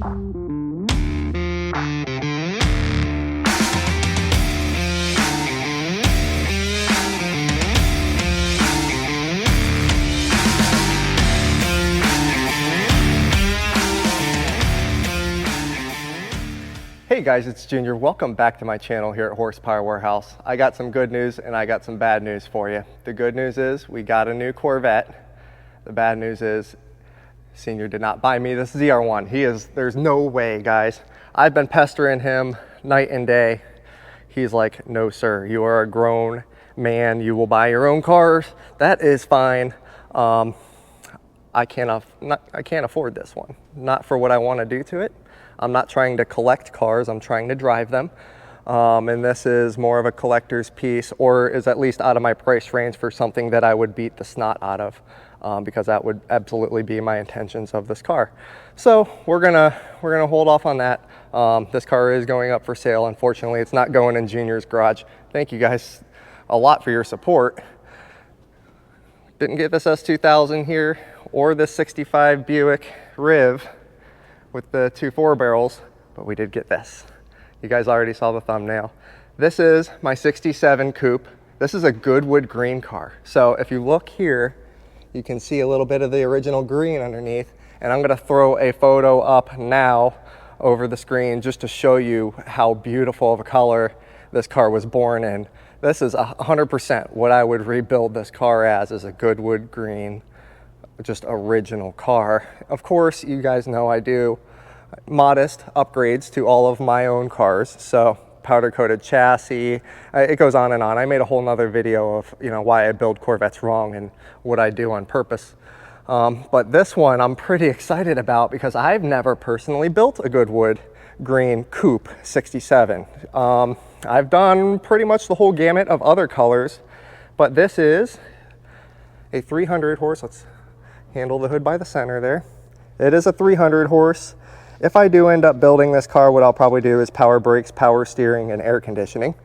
Hey guys, it's Junior. Welcome back to my channel here at Horsepower Warehouse. I got some good news and I got some bad news for you. The good news is we got a new Corvette. The bad news is Senior did not buy me this ZR1. There's no way, guys. I've been pestering him night and day. He's like, no sir, you are a grown man. You will buy your own cars. That is fine. I can't afford this one. Not for what I want to do to it. I'm not trying to collect cars, I'm trying to drive them. And this is more of a collector's piece, or is at least out of my price range for something that I would beat the snot out of, because that would absolutely be my intentions of this car. So we're gonna hold off on that. This car is going up for sale. Unfortunately, it's not going in Junior's garage. Thank you guys a lot for your support. Didn't get this S2000 here, or this 65 Buick Riv with the 2 4-barrels, but we did get this. You guys already saw the thumbnail. This is my 67 coupe. This is a Goodwood green car. So if you look here, you can see a little bit of the original green underneath, and I'm gonna throw a photo up now over the screen just to show you how beautiful of a color this car was born in. This is 100% what I would rebuild this car as, is a Goodwood green, just original car. Of course, you guys know I do modest upgrades to all of my own cars. So powder coated chassis, it goes on and on. I made a whole nother video of why I build Corvettes wrong and what I do on purpose. But this one I'm pretty excited about because I've never personally built a Goodwood green coupe 67. I've done pretty much the whole gamut of other colors, but this is a 300 horse. Let's handle the hood by the center there. It is a 300 horse. If I do end up building this car, what I'll probably do is power brakes, power steering, and air conditioning.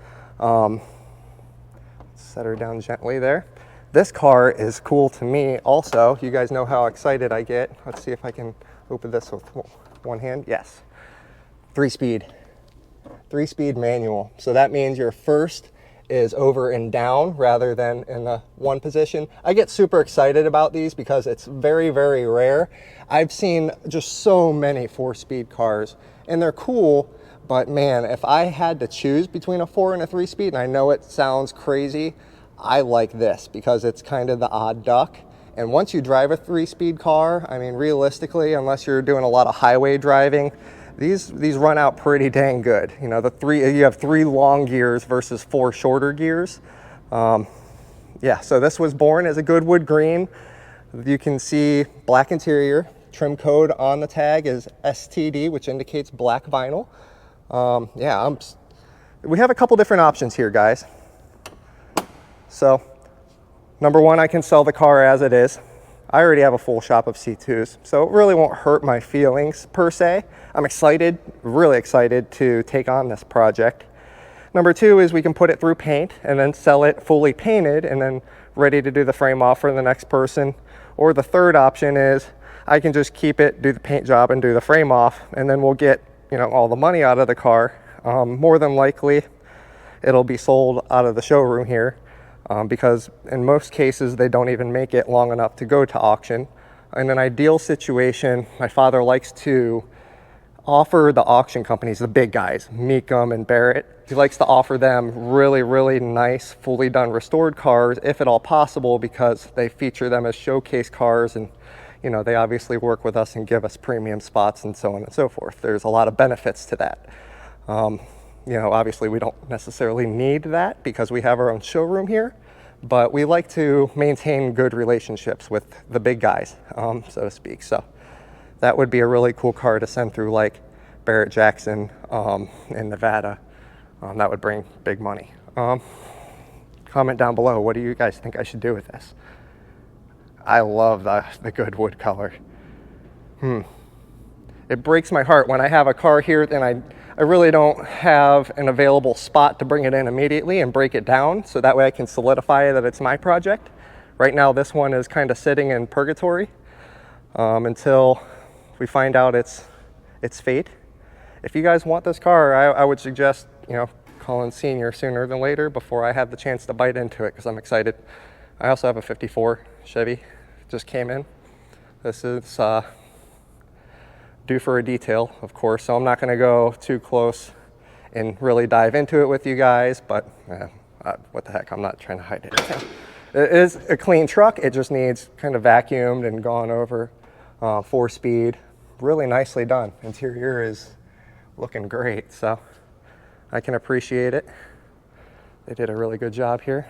Set her down gently there. This car is cool to me also. You guys know how excited I get. Let's see if I can open this with one hand. Yes. 3-speed manual. So that means your first is over and down rather than in the one position. I get super excited about these because it's very, very rare. I've seen just so many 4-speed cars and they're cool, but man, if I had to choose between a 4 and a 3-speed, and I know it sounds crazy, I like this because it's kind of the odd duck. And once you drive a 3-speed car, I mean, realistically, unless you're doing a lot of highway driving, these run out pretty dang good. You have 3 long gears versus 4 shorter gears. Yeah, so this was born as a Goodwood green. You can see black interior. Trim code on the tag is STD, which indicates black vinyl. Yeah, we have a couple different options here, guys. So, number one, I can sell the car as it is. I already have a full shop of C2s, so it really won't hurt my feelings per se. I'm excited, really excited to take on this project. Number two is we can put it through paint and then sell it fully painted and then ready to do the frame off for the next person. Or the third option is I can just keep it, do the paint job and do the frame off, and then we'll get all the money out of the car. More than likely, it'll be sold out of the showroom here. Because in most cases they don't even make it long enough to go to auction. In an ideal situation, my father likes to offer the auction companies, the big guys, Mecum and Barrett, he likes to offer them really, really nice, fully done restored cars, if at all possible, because they feature them as showcase cars, and they obviously work with us and give us premium spots and so on and so forth. There's a lot of benefits to that. Obviously we don't necessarily need that because we have our own showroom here, but we like to maintain good relationships with the big guys, so to speak. So that would be a really cool car to send through like Barrett Jackson in Nevada. That would bring big money. Comment down below, what do you guys think I should do with this? I love the Goodwood color. It breaks my heart when I have a car here and I really don't have an available spot to bring it in immediately and break it down, so that way I can solidify that it's my project. Right now this one is kind of sitting in purgatory until we find out it's it's fate. If you guys want this car, I would suggest, calling Senior sooner than later before I have the chance to bite into it, because I'm excited. I also have a 54 Chevy, just came in. This is due for a detail, of course, so I'm not going to go too close and really dive into it with you guys, but what the heck, I'm not trying to hide it. It is a clean truck. It just needs kind of vacuumed and gone over. 4-speed, really nicely done. Interior is looking great, so I can appreciate it. They did a really good job here.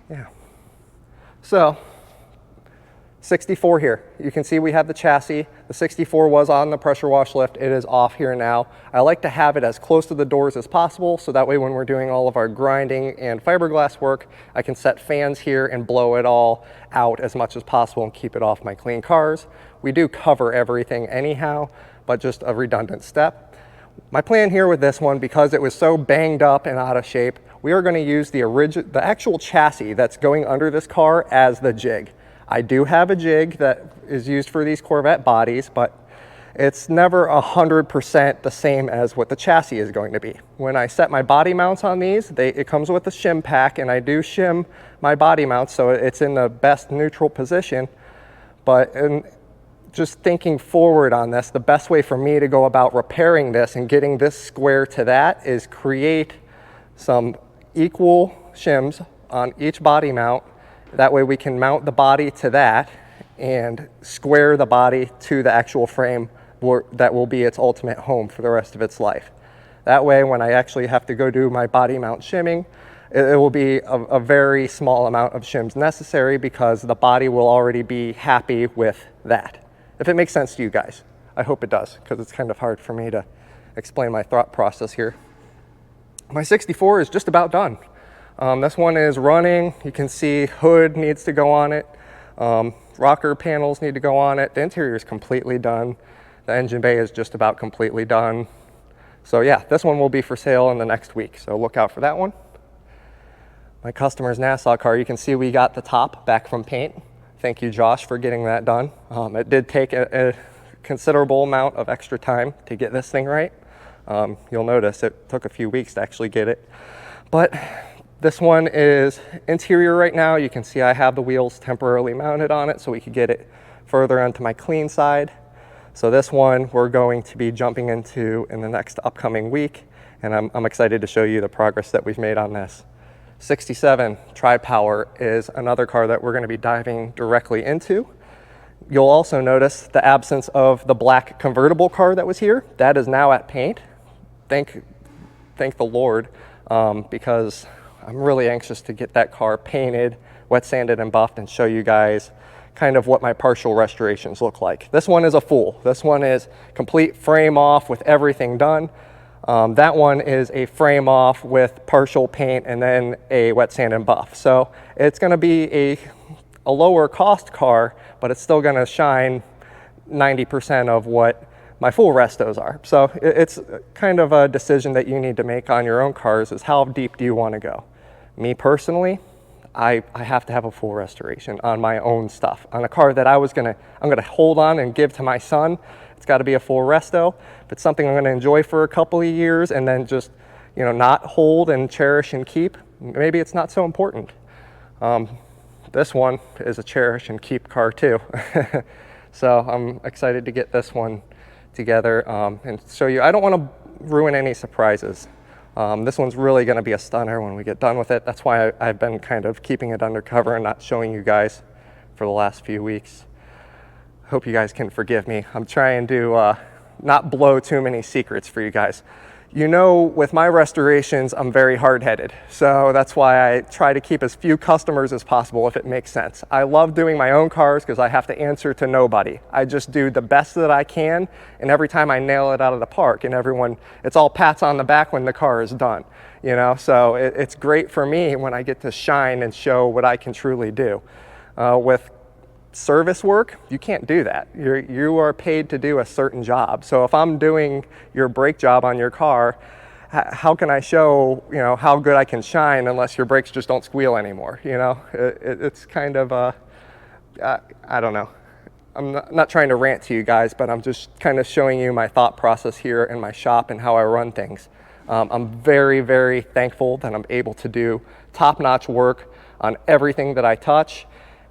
Yeah. So 64 here. You can see we have the chassis. The 64 was on the pressure wash lift. It is off here now. I like to have it as close to the doors as possible, so that way when we're doing all of our grinding and fiberglass work, I can set fans here and blow it all out as much as possible and keep it off my clean cars. We do cover everything anyhow, but just a redundant step. My plan here with this one, because it was so banged up and out of shape, we are going to use the actual chassis that's going under this car as the jig. I do have a jig that is used for these Corvette bodies, but it's never 100% the same as what the chassis is going to be. When I set my body mounts on these, it comes with a shim pack, and I do shim my body mounts so it's in the best neutral position. But just thinking forward on this, the best way for me to go about repairing this and getting this square to that is create some equal shims on each body mount. That way we can mount the body to that and square the body to the actual frame that will be its ultimate home for the rest of its life. That way when I actually have to go do my body mount shimming, it will be a very small amount of shims necessary, because the body will already be happy with that. If it makes sense to you guys. I hope it does, because it's kind of hard for me to explain my thought process here. My 64 is just about done. This one is running. You can see hood needs to go on it. Rocker panels need to go on it. The interior is completely done. The engine bay is just about completely done. So yeah, this one will be for sale in the next week, so look out for that one. My customer's Nassau car, you can see we got the top back from paint. Thank you, Josh, for getting that done. It did take a considerable amount of extra time to get this thing right. You'll notice it took a few weeks to actually get it. But this one is interior right now. You can see I have the wheels temporarily mounted on it so we could get it further onto my clean side. So this one we're going to be jumping into in the next upcoming week, and I'm excited to show you the progress that we've made on this. 67 Tri-Power is another car that we're going to be diving directly into. You'll also notice the absence of the black convertible car that was here. That is now at paint. Thank the Lord, because I'm really anxious to get that car painted, wet sanded and buffed, and show you guys kind of what my partial restorations look like. This one is a full. This one is complete frame off with everything done. That one is a frame off with partial paint and then a wet sand and buff. So it's going to be a lower cost car, but it's still going to shine 90% of what my full restos are. So it's kind of a decision that you need to make on your own cars, is how deep do you want to go. Me personally, I have to have a full restoration on my own stuff. On a car that I'm gonna hold on and give to my son, it's got to be a full resto. If it's something I'm going to enjoy for a couple of years and then just, not hold and cherish and keep, maybe it's not so important. This one is a cherish and keep car too. So I'm excited to get this one together and show you. I don't want to ruin any surprises. This one's really going to be a stunner when we get done with it. That's why I've been kind of keeping it undercover and not showing you guys for the last few weeks. Hope you guys can forgive me. I'm trying to not blow too many secrets for you guys. With my restorations, I'm very hard-headed. So that's why I try to keep as few customers as possible, if it makes sense. I love doing my own cars because I have to answer to nobody. I just do the best that I can, and every time I nail it out of the park, and it's all pats on the back when the car is done. So it's great for me when I get to shine and show what I can truly do. With service work, you can't do that. You are paid to do a certain job. So if I'm doing your brake job on your car, how can I show how good I can shine unless your brakes just don't squeal anymore? It's kind of I don't know. I'm not trying to rant to you guys, but I'm just kind of showing you my thought process here in my shop and how I run things. I'm very, very thankful that I'm able to do top-notch work on everything that I touch.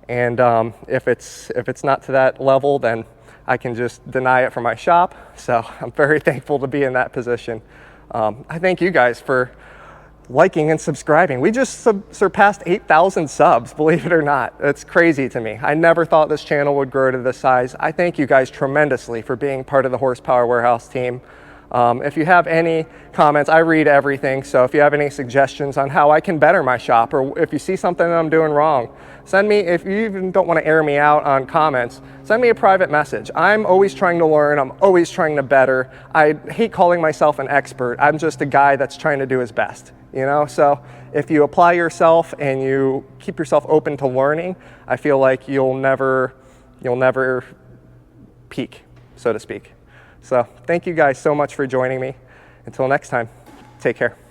And if it's not to that level, then I can just deny it from my shop. So I'm very thankful to be in that position. I thank you guys for liking and subscribing. We just surpassed 8,000 subs, believe it or not. It's crazy to me. I never thought this channel would grow to this size. I thank you guys tremendously for being part of the Horsepower Warehouse team. If you have any comments, I read everything, so if you have any suggestions on how I can better my shop, or if you see something that I'm doing wrong, send me, if you even don't want to air me out on comments, send me a private message. I'm always trying to learn, I'm always trying to better. I hate calling myself an expert. I'm just a guy that's trying to do his best, you know? So if you apply yourself and you keep yourself open to learning, I feel like you'll never peak, so to speak. So thank you guys so much for joining me. Until next time, take care.